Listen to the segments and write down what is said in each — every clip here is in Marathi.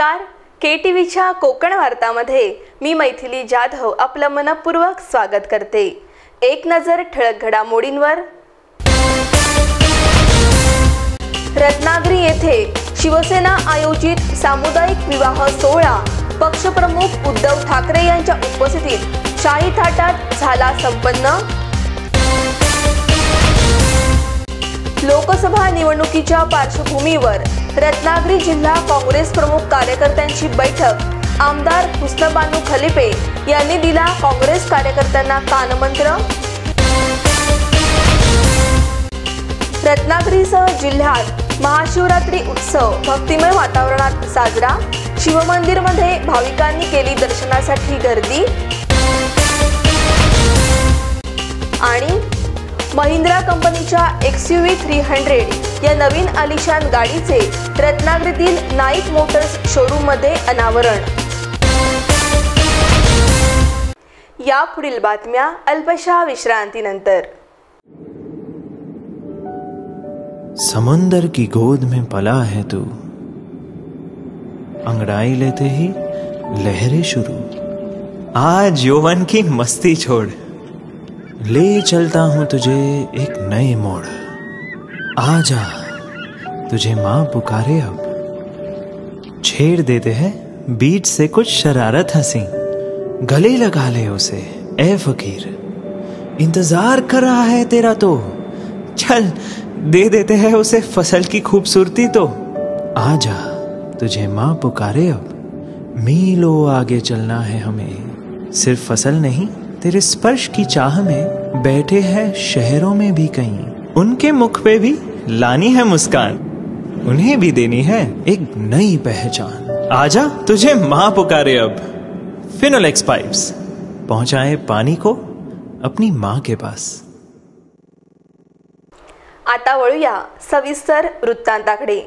नमस्कार, KTVच्या कोकण वार्तामध्ये मी मैथिली जाधव आपलं मनपूर्वक स्वागत करते। एक नजर ठळक घडामोडींवर। रत्नागिरी येथे शिवसेना आयोजित सामुदायिक विवाह सोहळा पक्षप्रमुख उद्धव ठाकरे यांच्या उपस्थितीत शाही थाटात झाला संपन्न। लोकसभा निवडणुकीच्या पार्श्वभूमीवर रत्नागिरी जिल्हा काँग्रेस प्रमुख कार्यकर्त्यांची बैठक आमदार हुस्नबानू खलिफे यांनी दिला काँग्रेस कार्यकर्त्यांना कानमंत्र। रत्नागिरीसह जिल्ह्यात महाशिवरात्री उत्सव भक्तिमय वातावरणात साजरा। शिवमंदिरमध्ये भाविकांनी केली दर्शनासाठी गर्दी। आणि महिंद्रा कंपनीच्या XUV 300 या नवीन आलिशान गाडीचे रत्नागिरीतील नाईक मोटर्स शोरूम मध्ये अनावरण। या पुढील बातम्या अल्पशा विश्रांतीनंतर। समंदर की गोद में पला है तू, अंगड़ाई लेते ही लहरें शुरू। आज यौवन की मस्ती छोड़, ले चलता हूं तुझे एक नए मोड़। आजा तुझे माँ पुकारे अब, छेड़ देते हैं बीच से कुछ शरारत हंसी। गले लगा ले उसे ए फकीर, इंतजार कर रहा है तेरा तो। चल दे देते हैं उसे फसल की खूबसूरती तो। आजा तुझे माँ पुकारे अब, मीलों आगे चलना है हमें। सिर्फ फसल नहीं, तेरे स्पर्श की चाह में बैठे हैं शहरों में भी कहीं। उनके मुख पे भी लानी है मुस्कान, उन्हें भी देनी है एक नई पहचान। आजा तुझे माँ पुकारे अब। फिनोलेक्स पाइप्स पहुंचाए पानी को अपनी माँ के पास। आता वळूया सविस्तर वृत्तांताकडे।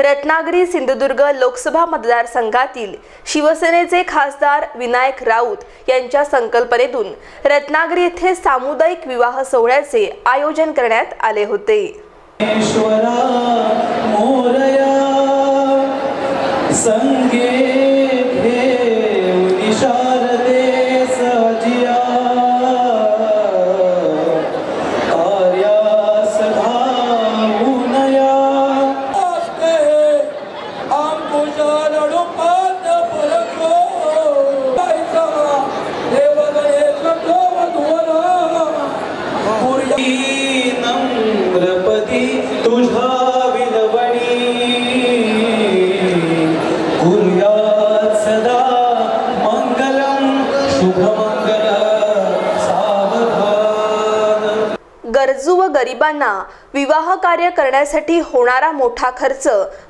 रत्नागिरी सिंधुदुर्ग लोकसभा मतदारसंघातील शिवसेनेचे खासदार विनायक राऊत यांच्या संकल्पनेतून रत्नागिरी येथे सामुदायिक विवाह सोहळ्याचे आयोजन करण्यात आले होते। गरजू व गरिबांना विवाह कार्य करण्यासाठी होणारा मोठा खर्च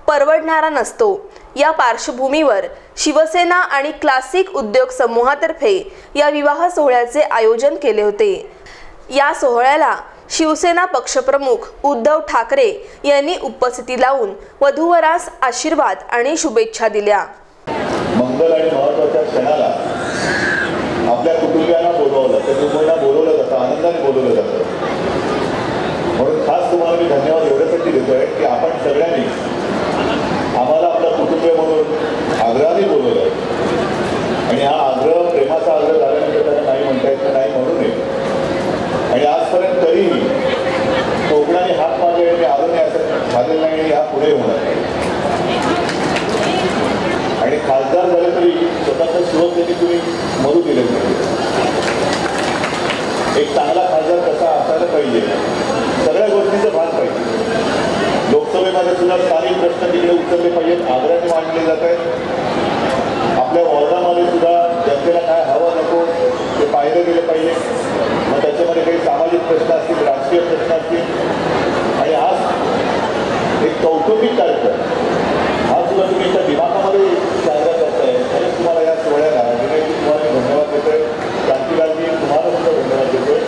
परवडणारा नसतो। या पार्श्वभूमीवर शिवसेना आणि क्लासिक उद्योग समूहातर्फे या विवाह सोहळ्याचे आयोजन केले होते। या सोहळ्याला शिवसेना पक्षप्रमुख उद्धव ठाकरे यांनी उपस्थिती लावून वधूवरास आशीर्वाद आणि शुभेच्छा दिल्या। मंगल आणि महत्त्वाच्या क्षणाला आपल्या कुटुंबियांना बोलवलं, त्या कुटुंबांना बोलवलं जातं, आनंदाने बोलवलं जातं। म्हणून खास तुम्हाला मी धन्यवाद एवढ्यासाठी देतोय की आपण सगळ्यांनी आम्हाला आपलं कुटुंबीय म्हणून आग्रहाने बोलवलं आणि हा आग्रह प्रेमाचा आग्रह झाल्यानंतर त्यांना नाही म्हणता येत नाही म्हणू नये। आणि आजपर्यंत तरीही कोकणाने हात मारले मी आलो नाही असं झालेलं नाही आणि हा पुढे होणार। आणि खासदार झाले तरी स्वतःच्या शिवसेनेने तुम्ही मरू दिले नाही। एक चांगला खासदार कसा असायला पाहिजे, सगळ्या गोष्टीचं भान पाहिजे। लोकसभेमध्ये सुद्धा स्थानिक प्रश्न तिकडे उचलले पाहिजेत, आग्रहाने मांडले जात आहेत। आपल्या वॉर्डामध्ये सुद्धा जनतेला काय हवं नको ते पाहिलं गेलं पाहिजे। मग त्याच्यामध्ये काही सामाजिक प्रश्न असतील, राजकीय प्रश्न असतील। आणि आज एक कौटुंबिक कार्यक्रम हा सुद्धा तुम्ही त्या दिमागामध्ये साजरा करताय, आणि तुम्हाला या सोहळ्याला तुम्हाला धन्यवाद देतोय। क्रांतिलालजी तुम्हाला सुद्धा धन्यवाद देतोय।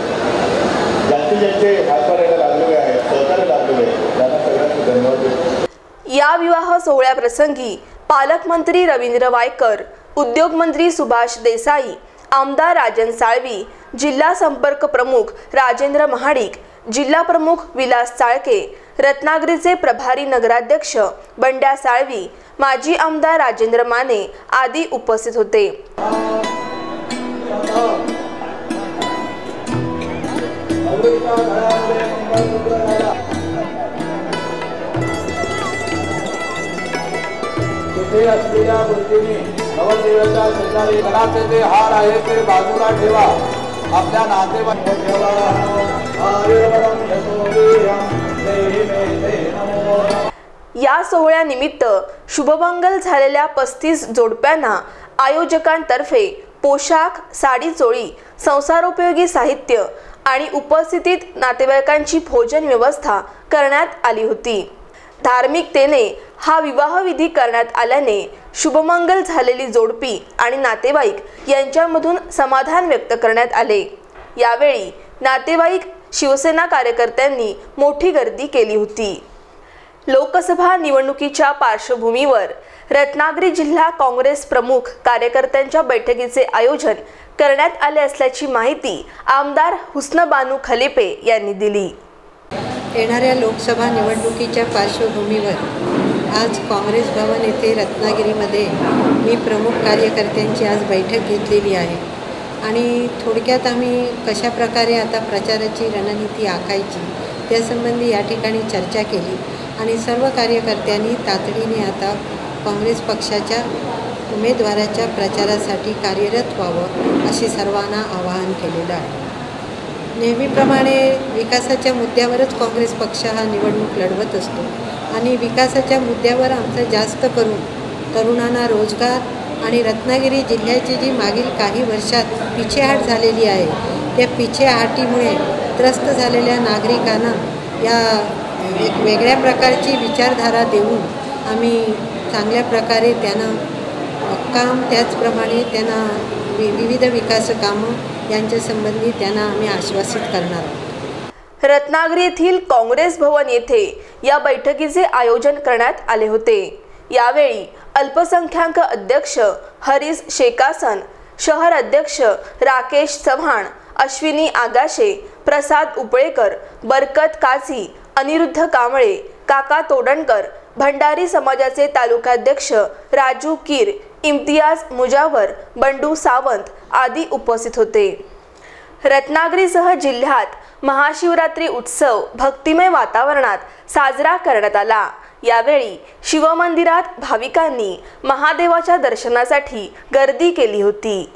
ज्यांचे हातभार लागलेले आहेत, सहकार्य लागलेले आहे, त्यांना सगळ्यांना धन्यवाद देतो। या विवाह सोहळ्याप्रसंगी पालकमंत्री रवींद्र वायकर, उद्योगमंत्री सुभाष देसाई, आमदार राजन साळवी, जिल्हा संपर्क प्रमुख राजेंद्र महाडिक, जिल्हा प्रमुख विलास चाळके, रत्नागिरीचे प्रभारी नगराध्यक्ष बंड्या साळवी, माजी आमदार राजेंद्र माने आदी उपस्थित होते। असलेल्या गोष्टींनी नवदेवाच्या शेजारी घराचे जे हार आहे ते बाजूला ठेवा, आपल्या नातेवाईक ठेवा। या सोहळ्यानिमित्त शुभमंगल झालेल्या 35 जोडप्यांना आयोजकांतर्फे पोशाख, साडी चोळी, संसारोपयोगी साहित्य आणि उपस्थित नातेवाईकांची भोजन व्यवस्था करण्यात आली होती। धार्मिकतेने हा विवाह विधी करण्यात आल्याने शुभमंगल झालेली जोडपी आणि नातेवाईक यांच्यामधून समाधान व्यक्त करण्यात आले। यावेळी नातेवाईक, शिवसेना कार्यकर्त्यांनी मोठी गर्दी केली होती। लोकसभा निवडणुकीच्या पार्श्वभूमीवर रत्नागिरी जिल्हा काँग्रेस प्रमुख कार्यकर्त्यांच्या बैठकीचे आयोजन करण्यात आले असल्याची माहिती आमदार हुस्नबानू खलिपे यांनी दिली। येणाऱ्या लोकसभा निवडणुकीच्या पार्श्वभूमीवर आज काँग्रेस भवन येथे रत्नागिरीमध्ये मी प्रमुख कार्यकर्त्यांची आज बैठक घेतलेली आहे आणि थोडक्यात आम्ही कशा प्रकारे आता प्रचाराची रणनीती आखायची त्यासंबंधी या ठिकाणी चर्चा केली आणि सर्व कार्यकर्त्यांनी तातडीने आता काँग्रेस पक्षाच्या उमेदवाराच्या प्रचारासाठी कार्यरत व्हावं अशी सर्वांना आवाहन केलेलं आहे। नेहमीप्रमाणे विकासाच्या मुद्द्यावरच काँग्रेस पक्ष हा निवडणूक लढवत असतो आणि विकासाच्या मुद्द्यावर आमचं जास्त करून तरुणांना रोजगार आणि रत्नागिरी जिल्ह्याची जी मागील काही वर्षात पिछेहाट झालेली आहे त्या पिछेहाटीमुळे त्रस्त झालेल्या नागरिकांना या एक वेगळ्या प्रकारची विचारधारा देऊन आम्ही चांगल्या प्रकारे त्यांना काम, त्याचप्रमाणे त्यांना विविध विकास कामं यांच्या संबंधी त्यांना आम्ही आश्वासित करणार आहोत। रत्नागिरी येथील काँग्रेस भवन येथे या बैठकीचे आयोजन करण्यात आले होते। यावेळी अल्पसंख्याक अध्यक्ष हरीश शेकासन, शहर अध्यक्ष राकेश चव्हाण, अश्विनी आगाशे, प्रसाद उपळेकर, बरकत काझी, अनिरुद्ध कांबळे, काका तोडणकर, भंडारी समाजाचे तालुकाध्यक्ष राजू कीर, इम्तियाज मुजावर, बंडू सावंत आदी उपस्थित होते। रत्नागिरीसह जिल्ह्यात महाशिवरात्री उत्सव भक्तिमय वातावरणात साजरा करण्यात आला। यावेळी शिवमंदिरात भाविकांनी महादेवाच्या दर्शनासाठी गर्दी केली होती।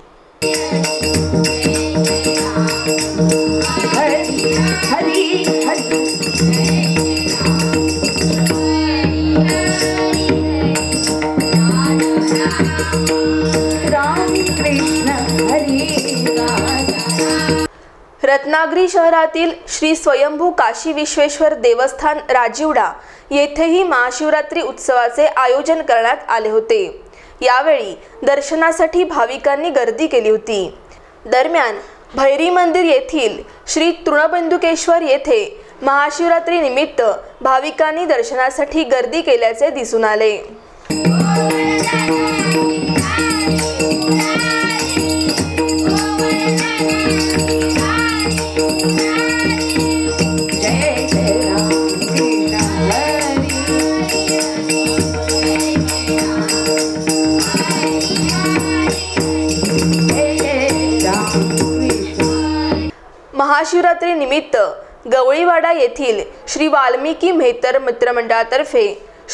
रत्नागिरी शहरातील श्री स्वयंभू काशी विश्वेश्वर देवस्थान राजिवडा येथेही महाशिवरात्री उत्सवाचे आयोजन करण्यात आले होते। यावेळी दर्शनासाठी भाविकांनी गर्दी केली होती। दरम्यान भैरी मंदिर येथील श्री तृणबिंदुकेश्वर येथे महाशिवरात्री निमित्त भाविकांनी दर्शनासाठी गर्दी केल्याचे दिसून आले। महाशिवरात्री निमित्त गवळीवाडा येथील श्री वाल्मिकी मेहतर मित्रमंडळातर्फे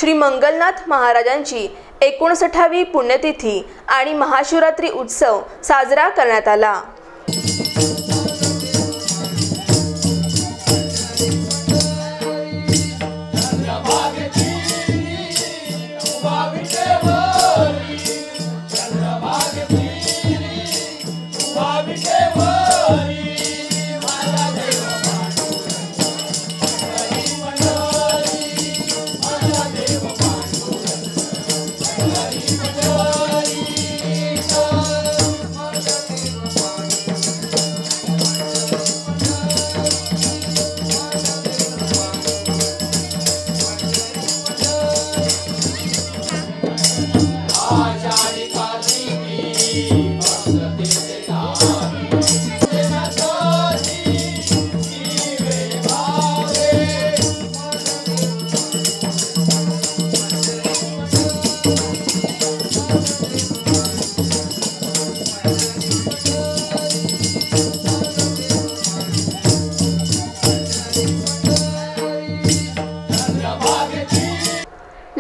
श्री मंगलनाथ महाराजांची 59वी पुण्यतिथी आणि महाशिवरात्री उत्सव साजरा करण्यात आला।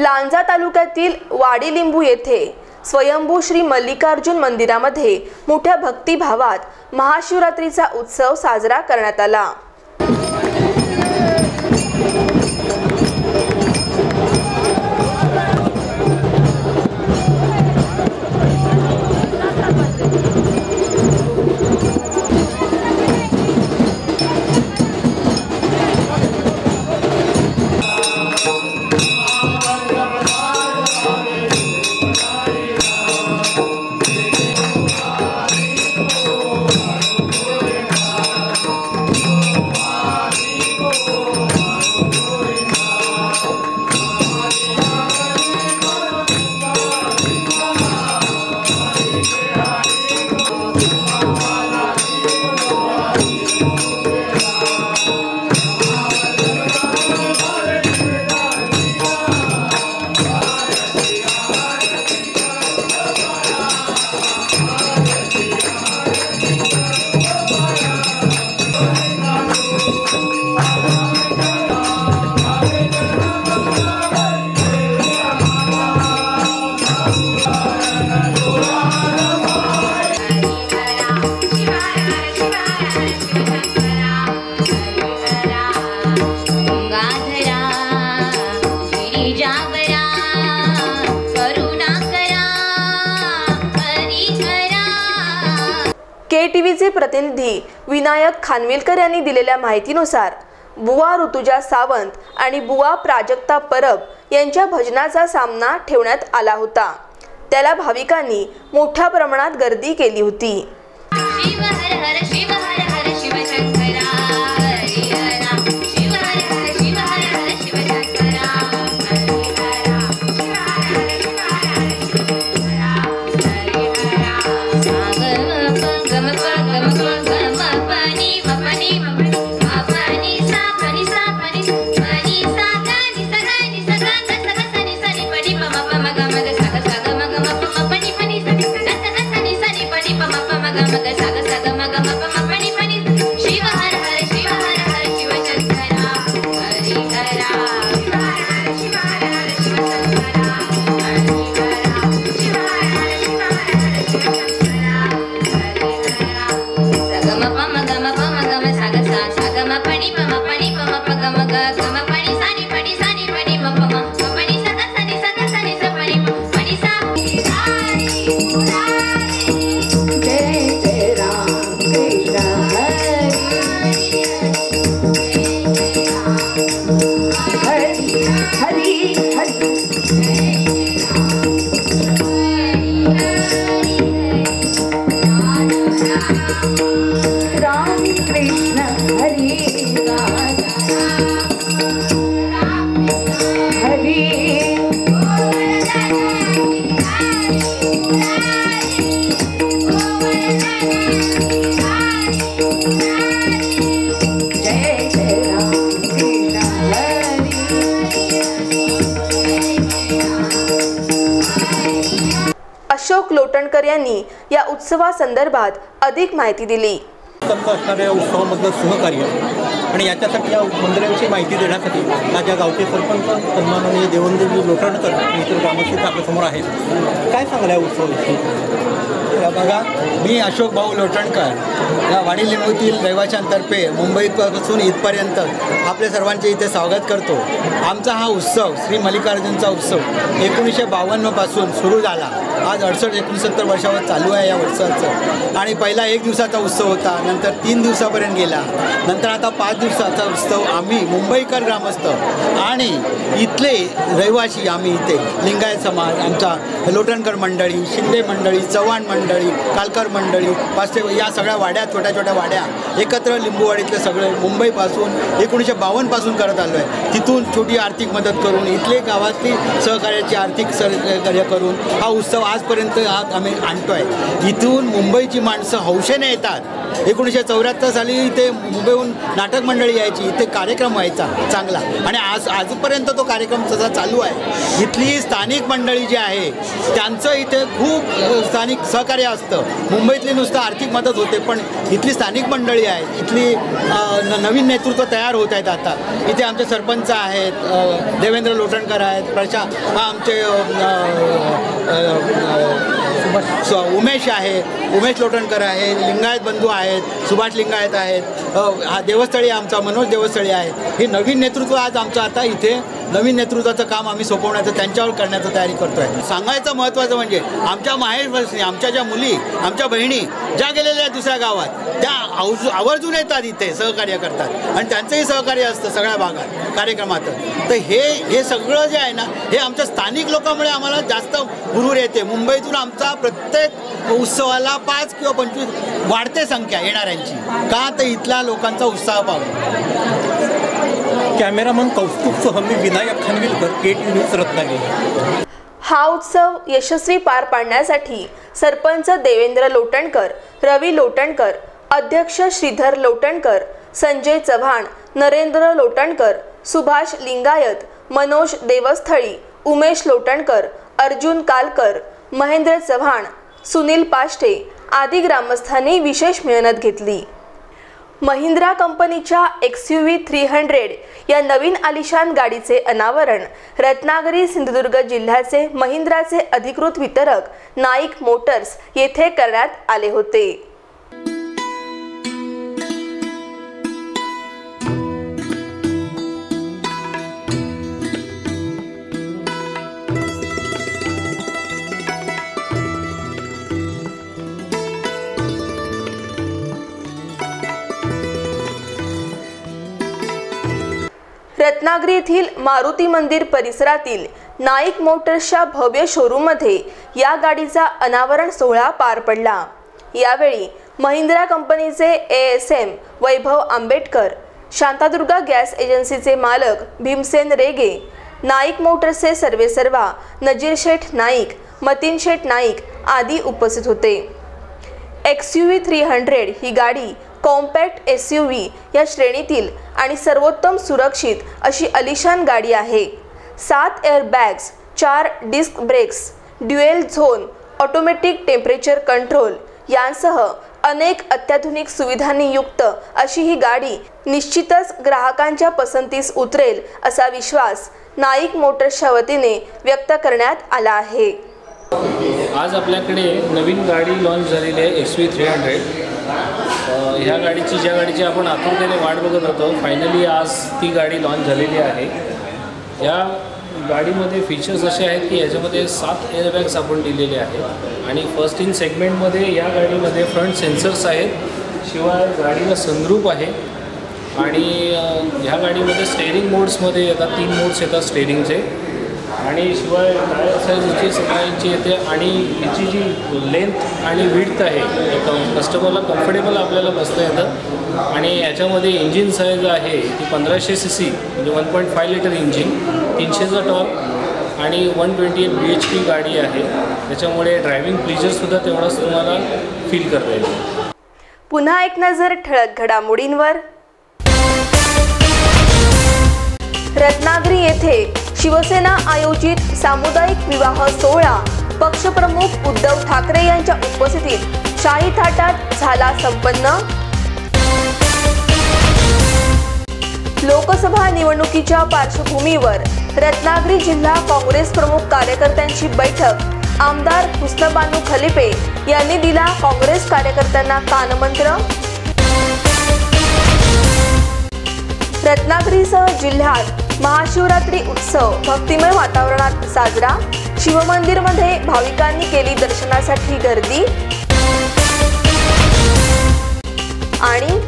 लांजा तालुक्यातील वाडीलिंबू येथे स्वयंभू श्री मल्लिकार्जुन मंदिरामध्ये मोठ्या भक्तिभावात महाशिवरात्रीचा उत्सव साजरा करण्यात आला। KTVचे प्रतिनिधी विनायक खानविलकर यांनी दिलेल्या माहितीनुसार बुवा ऋतुजा सावंत आणि बुवा प्राजक्ता परब यांच्या भजनाचा सामना ठेवण्यात आला होता। त्याला भाविकांनी मोठ्या प्रमाणात गर्दी केली होती। शिव हर हर शिव हर हर शिव शंकरा हरी हरा शिव हर हर शिव हर हर शिव शंकरा हरी हरा शिव हर हर शिव हर हर शिव शंकरा हरी हरा गम गम गम गम पनी मपनी मपनी सा पनी पनी सा गनी सगनी सगन सगनी सनी पनी पम पम गम ग सग सग मग मप पनी पनी सनी सनी सनी पनी पम पम गम ग सग सग मग मप पनी पनी शिव हर हर शिव शंकरा हरि हरा शिव हर हर शिव शंकरा हरि हरा शिव हर हर शिव शंकरा हरि हरा सगम पम गम सग सा सगम पनी पम प गम ग गम पनी सनी मप पनी सग सनी स पनी सा अशोक लोटणकर यांनी या उत्सवासंदर्भात अधिक माहिती दिली। असणाऱ्या उत्सवामधलं सहकार्य आणि याच्यासाठी या मंदिराविषयी माहिती देण्यासाठी माझ्या गावचे सरपंच सन्माननीय देवेंद्रजी लोटणकर इतर ग्रामस्थ आपल्यासमोर आहेत। काय सांगाल या उत्सवाविषयी? बघा, मी अशोक भाऊ लोटणकर या वाडीलिंबूतील रहिवाशांतर्फे मुंबईपासून इथपर्यंत आपल्या सर्वांचे इथे स्वागत करतो। आमचा हा उत्सव श्री मल्लिकार्जुनचा उत्सव 1952 पासून सुरू झाला। आज 68-69 वर्षावर चालू आहे या उत्सवाचं। आणि पहिला 1 दिवसाचा उत्सव होता, नंतर 3 दिवसापर्यंत गेला, नंतर आता 5 दिवसाचा उत्सव आम्ही मुंबईकर ग्रामस्थ आणि इथले रहिवासी आम्ही इथे लिंगायत समाज, आमचा लोटणकर मंडळी, शिंदे मंडळी, चव्हाण मंडळी, कालकर मंडळी, पाचशे या सगळ्या वाड्या, छोट्या छोट्या वाड्या एकत्र लिंबूवाडीतले सगळे मुंबईपासून 1952 पासून करत आलो आहे। तिथून छोटी आर्थिक मदत करून इथले गावातली सहकार्याची आर्थिक सहकार्य करून हा उत्सव आजपर्यंत आम्ही आणतो आहे। इथून मुंबईची माणसं हौशेने येतात 1974 साली इथे मुंबईहून नाटक मंडळी यायची, इथे कार्यक्रम व्हायचा चांगला आणि आजपर्यंत तो कार्यक्रम तसा चालू आहे. इथली स्थानिक मंडळी जी आहे त्यांचं इथे खूप स्थानिक सहकार्य असतं. मुंबईतली नुसतं आर्थिक मदत होते, पण इथली स्थानिक मंडळी आहेत, इथली नवीन नेतृत्व तयार होत आहेत. आता इथे आमचे सरपंच आहेत, देवेंद्र लोटणकर आहेत, आमचे उमेश आहे, उमेश लोटणकर आहे, लिंगायत बंधू आहेत, सुभाष लिंगायत आहेत, हा देवस्थळी आमचा मनोज देवस्थळी आहे. हे नवीन नेतृत्व आज आमचं आता इथे नवीन नेतृत्वाचं काम आम्ही सोपवण्याचं त्यांच्यावर करण्याचं तयारी करतो आहे. सांगायचं महत्त्वाचं म्हणजे आमच्या माहेरवासी, आमच्या ज्या मुली, आमच्या बहिणी ज्या गेलेल्या आहेत दुसऱ्या गावात, त्या आवर्जून येतात इथे सहकार्य करतात आणि त्यांचंही सहकार्य असतं सगळ्या भागात कार्यक्रमात. तर हे सगळं जे आहे ना, हे आमच्या स्थानिक लोकांमुळे आम्हाला जास्त भुरूर येते. मुंबईतून आमचा प्रत्येक उत्सवाला 5 किंवा 25 वाढते संख्या येणाऱ्यांची, का तर इथल्या लोकांचा उत्साह पाहून. कॅमेरामन कौस्तुभसह मी विनायक खानविलकर, KTV न्यूज रत्नागिरी. हा उत्सव यशस्वी पार पाडण्यासाठी सरपंच देवेंद्र लोटणकर, रवी लोटणकर, अध्यक्ष श्रीधर लोटणकर, संजय चव्हाण, नरेंद्र लोटणकर, सुभाष लिंगायत, मनोज देवस्थळी, उमेश लोटणकर, अर्जुन कालकर, महेंद्र चव्हाण, सुनील पाष्टे आदी ग्रामस्थांनी विशेष मेहनत घेतली. महिंद्रा कंपनीच्या XUV 300 या नवीन आलिशान गाडीचे अनावरण रत्नागिरी सिंधुदुर्ग जिल्ह्याचे महिंद्राचे अधिकृत वितरक नाईक मोटर्स येथे करण्यात आले होते. रत्नागिरी येथील मारुती मंदिर परिसरातील नाईक मोटर्सच्या भव्य शोरूममध्ये या गाडीचा अनावरण सोहळा पार पडला. यावेळी महिंद्रा कंपनीचे ASM वैभव आंबेडकर, शांतादुर्गा गॅस एजन्सीचे मालक भीमसेन रेगे, नाईक मोटर्सचे सर्वेसर्वा नजीर शेठ नाईक, मतीन शेठ नाईक आदी उपस्थित होते. XUV 300 ही गाडी कॉम्पॅक्ट SUV या श्रेणीतील आणि सर्वोत्तम सुरक्षित अशी अलिशान गाडी आहे. 7 airbags, 4 disc brakes, dual zone automatic temperature control यांसह अनेक अत्याधुनिक सुविधांनी युक्त अशी ही गाडी निश्चितच ग्राहकांच्या पसंतीस उतरेल असा विश्वास नाईक मोटर्सच्या वतीने व्यक्त करण्यात आला आहे. आज आपल्याकडे नवीन गाडी लॉन्च झालेली आहे XUV 300. ह्या गाडीची, ज्या गाडीची आपण आतुरतेने वाट बघत होतो, फायनली आज ती गाडी लॉन्च झालेली आहे. या गाडीमध्ये फीचर्स असे आहेत की याच्यामध्ये 7 एअरबॅग्स आपण दिलेले आहेत आणि फर्स्ट इन सेगमेंटमध्ये या गाडीमध्ये फ्रंट सेन्सर्स आहेत, शिवाय गाडीला सनरूफ आहे आणि ह्या गाडीमध्ये स्टेअरिंग मोड्समध्ये येतात, 3 मोड्स येतात स्टेअरिंगचे आणि शिवाय टायर साईज हिची 16 इंची येते आणि हिची जी लेंथ आणि विड्थ आहे कस्टमरला कम्फर्टेबल आपल्याला बसता येतं. आणि याच्यामध्ये इंजिन साईज आहे ती 1500 cc म्हणजे 1.5 लिटर इंजिन, 300चा टॉर्क आणि 128 bhp गाडी आहे. त्याच्यामुळे ड्रायव्हिंग प्लेजरसुद्धा तेवढाच तुम्हाला फील करता येईल. पुन्हा एक नजर ठळक घडामोडींवर. रत्नागिरी येथे शिवसेना आयोजित सामुदायिक विवाह सोहळा पक्षप्रमुख उद्धव ठाकरे यांच्या उपस्थितीत शाही थाटात झाला संपन्न. लोकसभा निवडणुकीच्या पार्श्वभूमीवर रत्नागिरी जिल्हा काँग्रेस प्रमुख कार्यकर्त्यांची बैठक आमदार हुस्नबानू खलिफे यांनी दिला काँग्रेस कार्यकर्त्यांना कानमंत्र. रत्नागिरीसह जिल्ह्यात महाशिवरात्री उत्सव भक्तिमय वातावरणात साजरा. शिवमंदिरमध्ये भाविकांनी केली दर्शनासाठी गर्दी. आणि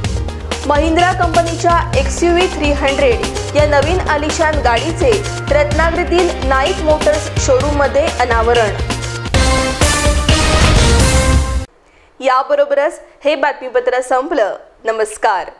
महिंद्रा कंपनीच्या XUV 300 या नवीन आलिशान गाडीचे रत्नागिरीतील नाईक मोटर्स शोरूममध्ये अनावरण. याबरोबरच हे बातमीपत्र संपलं. नमस्कार.